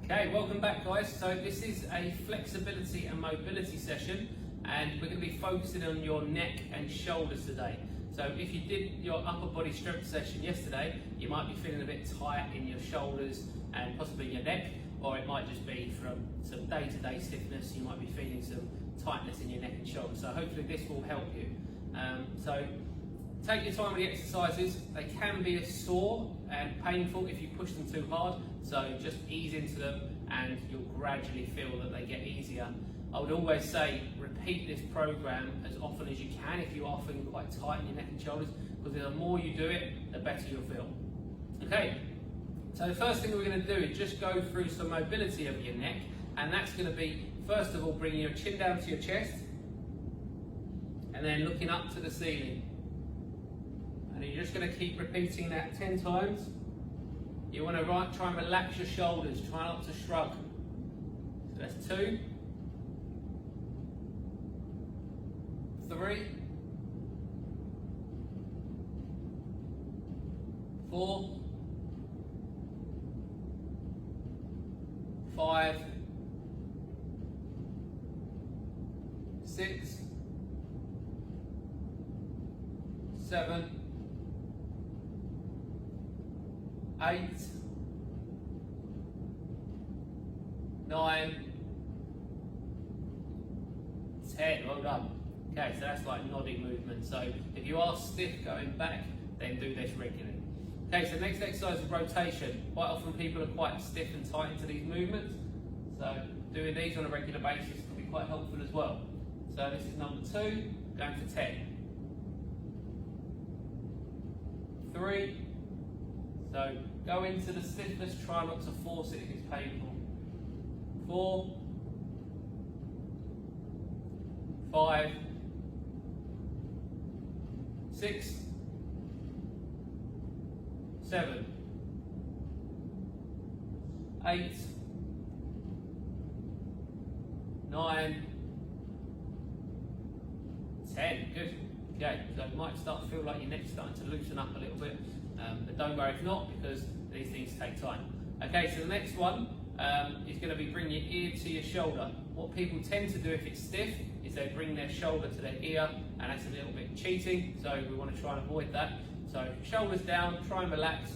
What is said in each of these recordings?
Okay, welcome back guys. So this is a flexibility and mobility session and we're going to be focusing on your neck and shoulders today. So if you did your upper body strength session yesterday, you might be feeling a bit tight in your shoulders and possibly your neck, or it might just be from some day-to-day stiffness. You might be feeling some tightness in your neck and shoulders. So hopefully this will help you. So take your time with the exercises. They can be sore and painful if you push them too hard, so just ease into them and you'll gradually feel that they get easier. I would always say repeat this program as often as you can if you are feeling quite tight in your neck and shoulders, because the more you do it, the better you'll feel. Okay, so the first thing we're going to do is just go through some mobility of your neck, and that's going to be, first of all, bringing your chin down to your chest and then looking up to the ceiling. And you're just going to keep repeating that 10 times. You want to try and relax your shoulders, try not to shrug. So that's 2, 3, 4, 5, 6, 7, 8, 9, 10, well done. Okay, so that's like nodding movement. So if you are stiff going back, then do this regularly. Okay, so next exercise is rotation. Quite often people are quite stiff and tight into these movements, so doing these on a regular basis can be quite helpful as well. So this is number 2, going for 10. 3, so go into the stiffness, try not to force it if it's painful. 4, 5, 6, 7, 8, 9, 10. Good. Okay, so it might start to feel like your neck's starting to loosen up a little bit, but don't worry if not, because these things take time. Okay, so the next one is going to be bring your ear to your shoulder. What people tend to do if it's stiff is they bring their shoulder to their ear, and that's a little bit cheating, so we want to try and avoid that. So shoulders down, try and relax,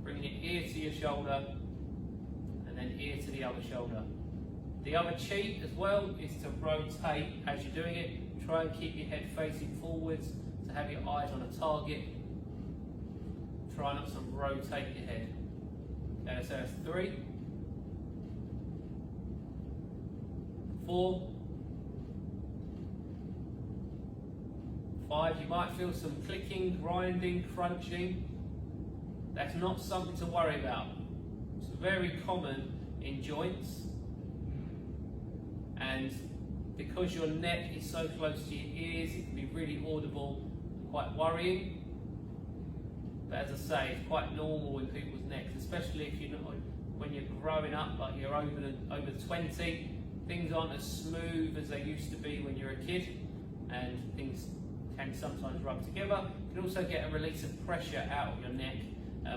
bring your ear to your shoulder, and then ear to the other shoulder. The other cheat as well is to rotate as you're doing it. Try and keep your head facing forwards to have your eyes on a target. Try not to rotate your head. Okay, so that's 3, 4, 5. You might feel some clicking, grinding, crunching. That's not something to worry about. It's very common in joints, and because your neck is so close to your ears, it can be really audible and quite worrying. But as I say, it's quite normal in people's necks, especially if you're not, when you're growing up, like you're over 20, things aren't as smooth as they used to be when you're a kid, and things can sometimes rub together. You can also get a release of pressure out of your neck,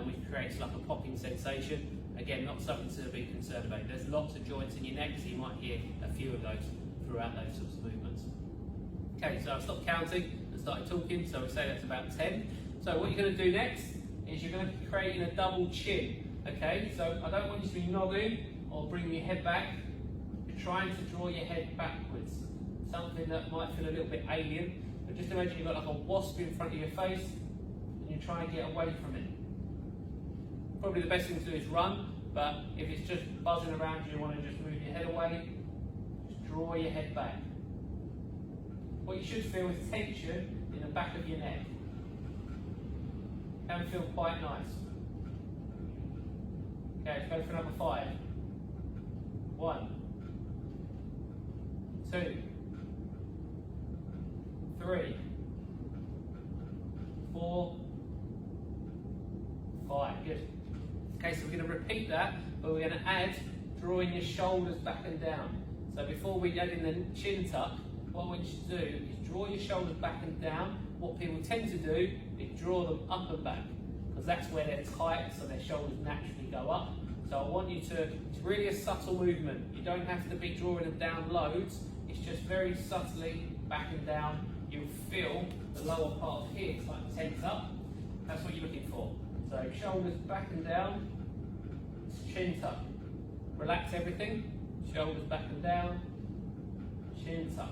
which creates like a popping sensation. Again, not something to be concerned about. There's lots of joints in your neck, so you might hear a few of those throughout those sorts of movements. Okay, so I've stopped counting and started talking, so we say that's about 10. So what you're going to do next is you're going to be creating a double chin. Okay, so I don't want you to be nodding or bringing your head back. You're trying to draw your head backwards, something that might feel a little bit alien, but just imagine you've got like a wasp in front of your face and you're trying to get away from it. Probably the best thing to do is run, but if it's just buzzing around you want to just move your head away, just draw your head back. What you should feel is tension in the back of your neck. Can feel quite nice. Okay, let's go for number 5. 1, 2, 3, 4, 5. Good. Okay, so we're going to repeat that, but we're going to add drawing your shoulders back and down. So before we add in the chin tuck, what I want you to do is draw your shoulders back and down. What people tend to do is draw them up and back, because that's where they're tight, so their shoulders naturally go up. So I want you to, it's really a subtle movement. You don't have to be drawing them down loads. It's just very subtly back and down. You'll feel the lower part of here start to tense up. That's what you're looking for. So shoulders back and down, chin tuck. Relax everything, shoulders back and down, chin tuck.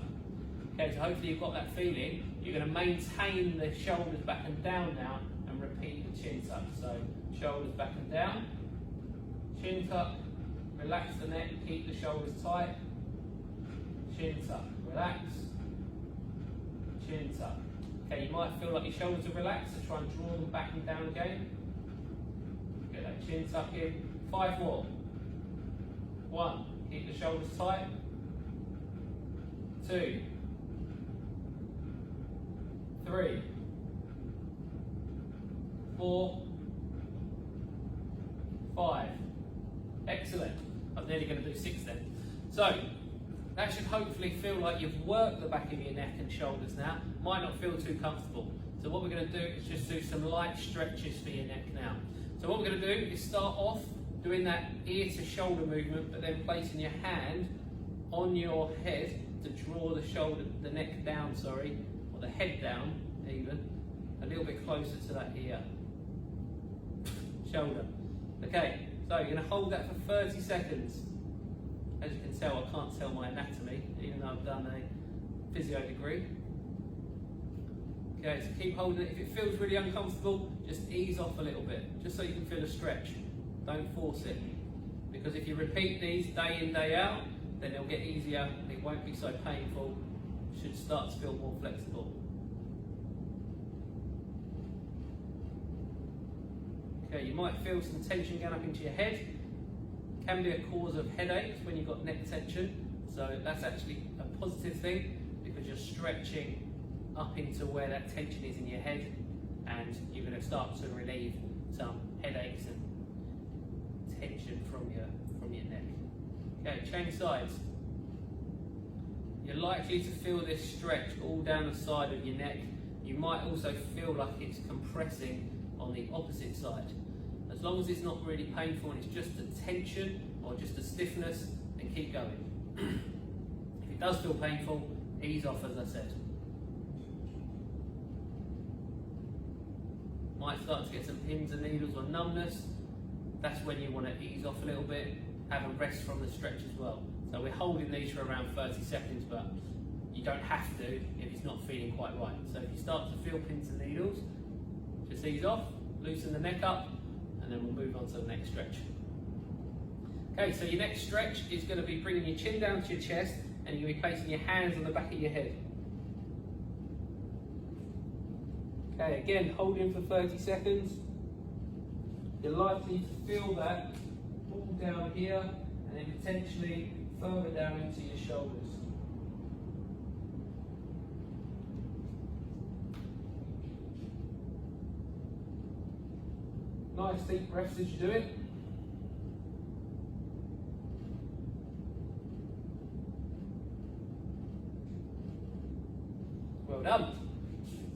Okay, so hopefully you've got that feeling. You're going to maintain the shoulders back and down now and repeat the chin tuck. So shoulders back and down, chin tuck, relax the neck, keep the shoulders tight, chin tuck, relax, chin tuck. Okay, you might feel like your shoulders are relaxed, so try and draw them back and down again. Get that chin tuck in. 5 more. 1, keep the shoulders tight. 2, 3, 4, 5. Excellent. I was nearly going to do 6 then. So, that should hopefully feel like you've worked the back of your neck and shoulders now. Might not feel too comfortable. So what we're going to do is just do some light stretches for your neck now. So what we're going to do is start off doing that ear to shoulder movement, but then placing your hand on your head to draw the neck down, or the head down even, a little bit closer to that ear. Shoulder. Okay, so you're going to hold that for 30 seconds. As you can tell, I can't tell my anatomy, even though I've done a physio degree. Okay, so keep holding it. If it feels really uncomfortable, just ease off a little bit, just so you can feel a stretch. Don't force it. Because if you repeat these day in, day out, then it'll get easier, it won't be so painful, it should start to feel more flexible. Okay, you might feel some tension going up into your head. Can be a cause of headaches when you've got neck tension, so that's actually a positive thing because you're stretching up into where that tension is in your head, and you're going to start to relieve some headaches and tension from your neck. Okay, change sides. You're likely to feel this stretch all down the side of your neck. You might also feel like it's compressing on the opposite side. As long as it's not really painful and it's just a tension or just a stiffness, then keep going. If it does feel painful, ease off, as I said. Might start to get some pins and needles or numbness. That's when you want to ease off a little bit, have a rest from the stretch as well. So we're holding these for around 30 seconds, but you don't have to if it's not feeling quite right. So if you start to feel pins and needles, just ease off, loosen the neck up, and then we'll move on to the next stretch. Okay, so your next stretch is going to be bringing your chin down to your chest, and you're going to be placing your hands on the back of your head. Okay, again, hold in for 30 seconds. You're likely to feel that all down here, and then potentially further down into your shoulders. Nice deep breaths as you do it. Well done.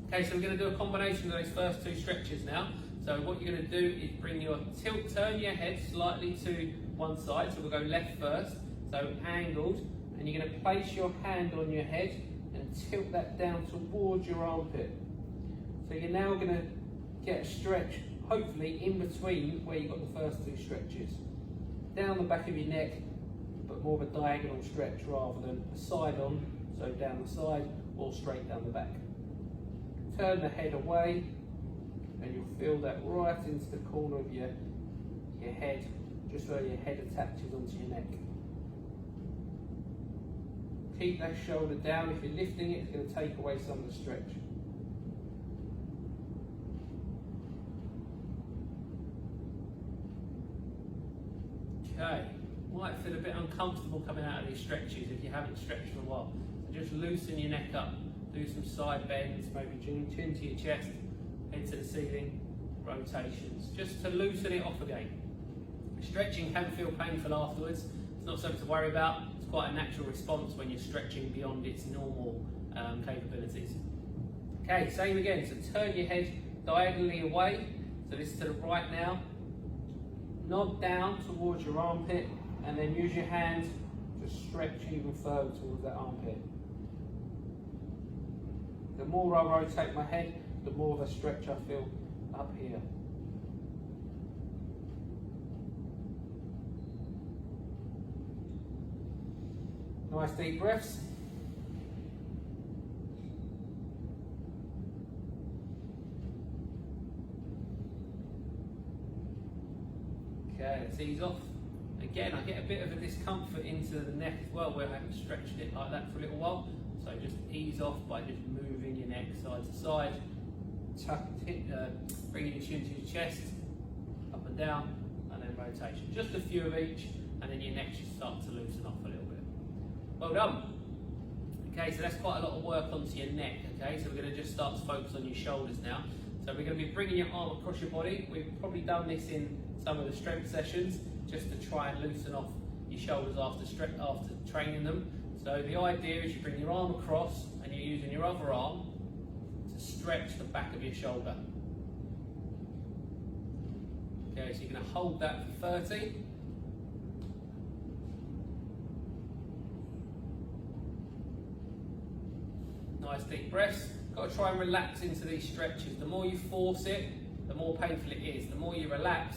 Okay, so we're going to do a combination of those first 2 stretches now. So what you're going to do is bring your turn your head slightly to one side. So we'll go left first, so angled, and you're going to place your hand on your head and tilt that down towards your armpit. So you're now going to get a stretch, hopefully in between where you've got the first 2 stretches. Down the back of your neck, but more of a diagonal stretch rather than a side on, so down the side or straight down the back. Turn the head away, and you'll feel that right into the corner of your head, just where your head attaches onto your neck. Keep that shoulder down. If you're lifting it, it's going to take away some of the stretch. Okay, might feel a bit uncomfortable coming out of these stretches if you haven't stretched for a while. So just loosen your neck up, do some side bends, maybe chin to your chest, head to the ceiling, rotations, just to loosen it off again. Stretching can feel painful afterwards. It's not something to worry about. It's quite a natural response when you're stretching beyond its normal capabilities. Okay, same again. So turn your head diagonally away. So this is to the right now. nod down towards your armpit and then use your hand to stretch even further towards that armpit. The more I rotate my head, the more of a stretch I feel up here. Nice deep breaths. Okay, let's ease off. Again, I get a bit of a discomfort into the neck as well where I haven't stretched it like that for a little while. So just ease off by just moving your neck side to side, bringing your chin to your chest, up and down, and then rotation. Just a few of each, and then your neck should start to loosen off a little bit. Well done. Okay, so that's quite a lot of work onto your neck. Okay, so we're going to just start to focus on your shoulders now. So we're going to be bringing your arm across your body. We've probably done this in some of the strength sessions, just to try and loosen off your shoulders after training them. So the idea is you bring your arm across and you're using your other arm to stretch the back of your shoulder. Okay, so you're going to hold that for 30. Nice deep breaths. Got to try and relax into these stretches. The more you force it, the more painful it is. The more you relax,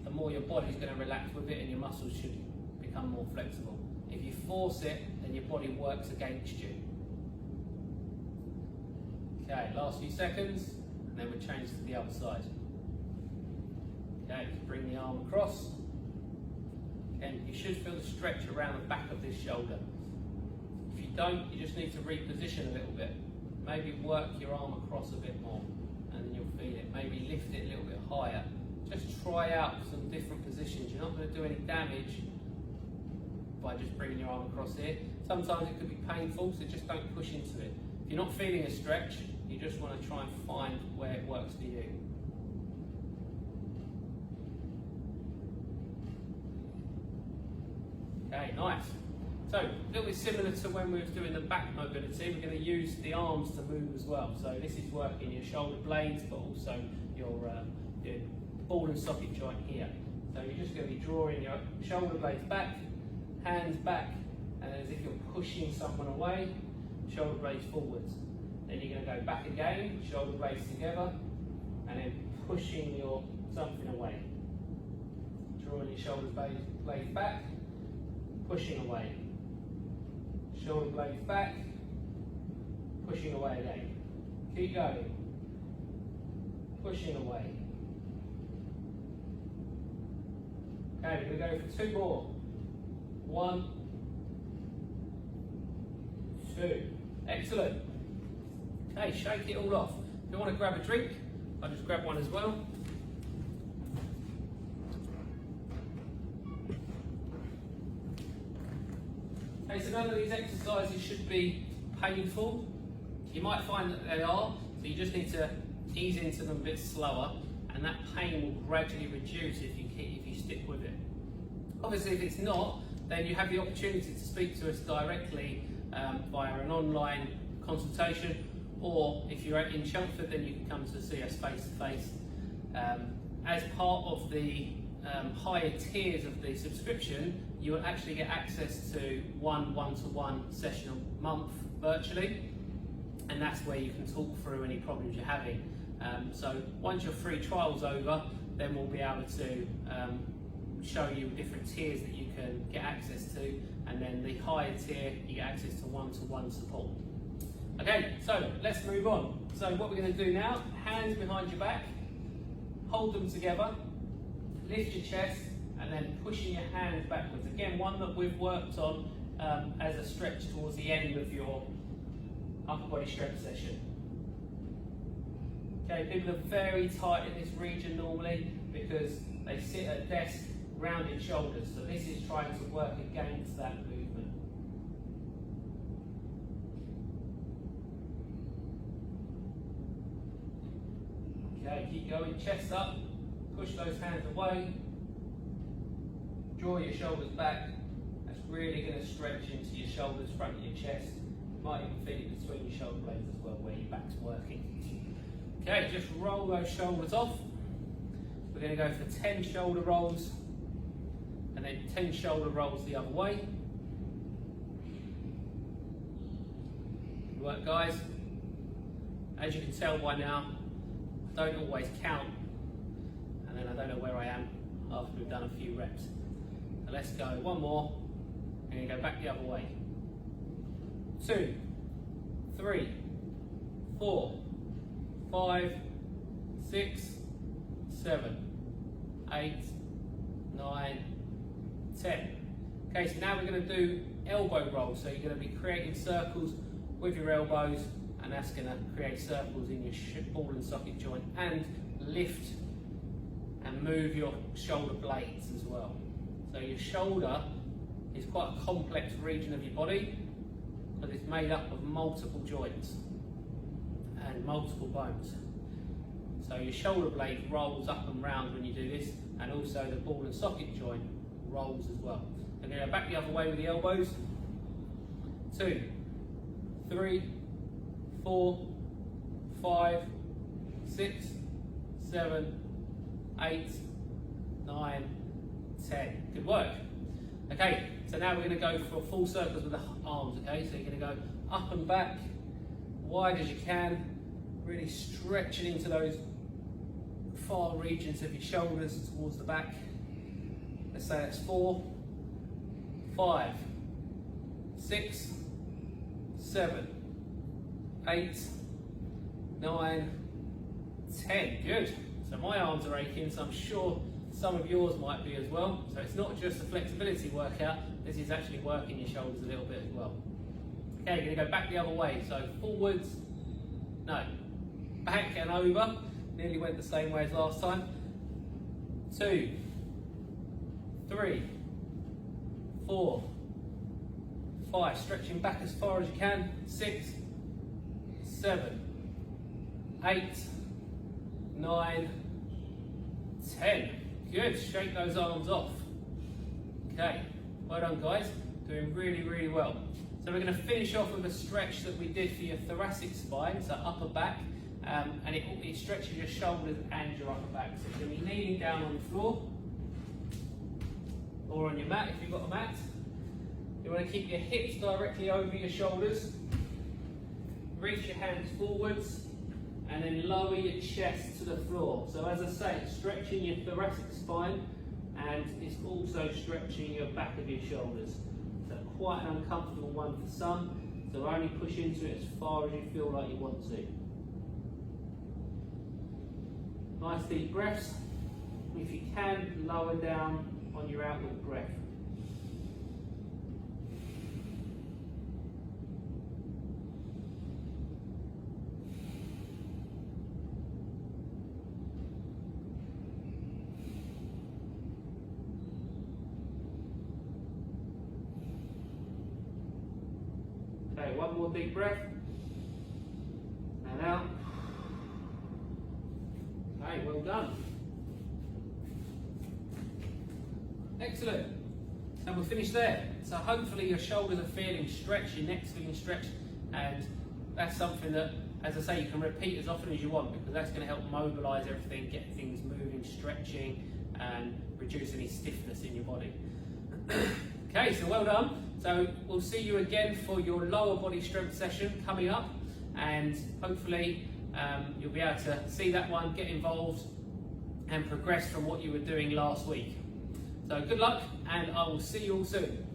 the more your body's going to relax with it and your muscles should become more flexible. If you force it, then your body works against you. Okay, last few seconds, and then we'll change to the other side. Okay, bring the arm across. And you should feel the stretch around the back of this shoulder. If you don't, you just need to reposition a little bit. Maybe work your arm across a bit more, and then you'll feel it. Maybe lift it a little bit higher. Just try out some different positions. You're not going to do any damage by just bringing your arm across here. Sometimes it could be painful, so just don't push into it. If you're not feeling a stretch, you just want to try and find where it works for you. Okay, nice. So, a little bit similar to when we were doing the back mobility, we're going to use the arms to move as well. So this is working your shoulder blades, but also your ball and socket joint here. So you're just going to be drawing your shoulder blades back, hands back, and as if you're pushing someone away, shoulder blades forwards. Then you're going to go back again, shoulder blades together, and then pushing your something away. Drawing your shoulder blades back, pushing away. Shoulder blades back, pushing away again. Keep going. Pushing away. Okay, we're going to go for 2 more. 1, 2. Excellent. Okay, shake it all off. If you want to grab a drink, I'll just grab one as well. Okay, so none of these exercises should be painful. You might find that they are, so you just need to ease into them a bit slower, and that pain will gradually reduce if you stick with it. Obviously, if it's not, then you have the opportunity to speak to us directly via an online consultation, or if you're in Chelmsford, then you can come to see us face to face. As part of the higher tiers of the subscription, you will actually get access to one-to-one session a month virtually, and that's where you can talk through any problems you're having. So once your free trial's over, then we'll be able to show you different tiers that you can get access to, and then the higher tier, you get access to one-to-one support. Okay, so let's move on. So what we're going to do now, hands behind your back, hold them together, lift your chest, and then pushing your hands backwards. Again, one that we've worked on as a stretch towards the end of your upper body strength session. Okay, people are very tight in this region normally because they sit at a desk, rounded shoulders. So this is trying to work against that movement. Okay, keep going, chest up, push those hands away, draw your shoulders back. That's really going to stretch into your shoulders, front of your chest. You might even feel it between your shoulder blades as well, where your back's working. Okay, just roll those shoulders off. We're going to go for 10 shoulder rolls and then 10 shoulder rolls the other way. Good work, guys. As you can tell by now, I don't always count, and then I don't know where I am after we've done a few reps. So let's go one more, and then go back the other way. 2, 3, 4, 5, 6, 7, 8, 9, 10. Okay, so now we're going to do elbow rolls. So you're going to be creating circles with your elbows, and that's going to create circles in your ball and socket joint, and lift and move your shoulder blades as well. So your shoulder is quite a complex region of your body because it's made up of multiple joints and multiple bones. So your shoulder blade rolls up and round when you do this, and also the ball and socket joint rolls as well. And then go back the other way with the elbows. 2, 3, 4, 5, 6, 7, 8, 9, 10. Good work. Okay, so now we're going to go for full circles with the arms, okay? So you're going to go up and back, wide as you can, really stretching into those far regions of your shoulders towards the back. Let's say that's 4, 5, 6, 7, 8, 9, 10. Good. So my arms are aching, so I'm sure some of yours might be as well. So it's not just a flexibility workout, this is actually working your shoulders a little bit as well. Okay, you're going to go back the other way. So forwards, no, back and over. Nearly went the same way as last time. 2, 3, 4, 5, stretching back as far as you can. 6, 7, 8, 9, 10. Good, shake those arms off. Okay, well done guys, doing really, really well. So we're going to finish off with a stretch that we did for your thoracic spine, so upper back, and it stretches your shoulders and your upper back. So you're going to be kneeling down on the floor, or on your mat if you've got a mat. You want to keep your hips directly over your shoulders, reach your hands forwards, and then lower your chest to the floor. So as I say, it's stretching your thoracic spine, and it's also stretching your back of your shoulders. So quite an uncomfortable one for some, so only push into it as far as you feel like you want to. Nice deep breaths. If you can, lower down on your outward breath. Okay, one more deep breath. And out. Okay, well done. Excellent. And we're finished there. So hopefully your shoulders are feeling stretched, your neck's feeling stretched, and that's something that, as I say, you can repeat as often as you want, because that's going to help mobilise everything, get things moving, stretching, and reduce any stiffness in your body. Okay, so well done. So we'll see you again for your lower body strength session coming up, and hopefully you'll be able to see that one, get involved, and progress from what you were doing last week. So good luck, and I will see you all soon.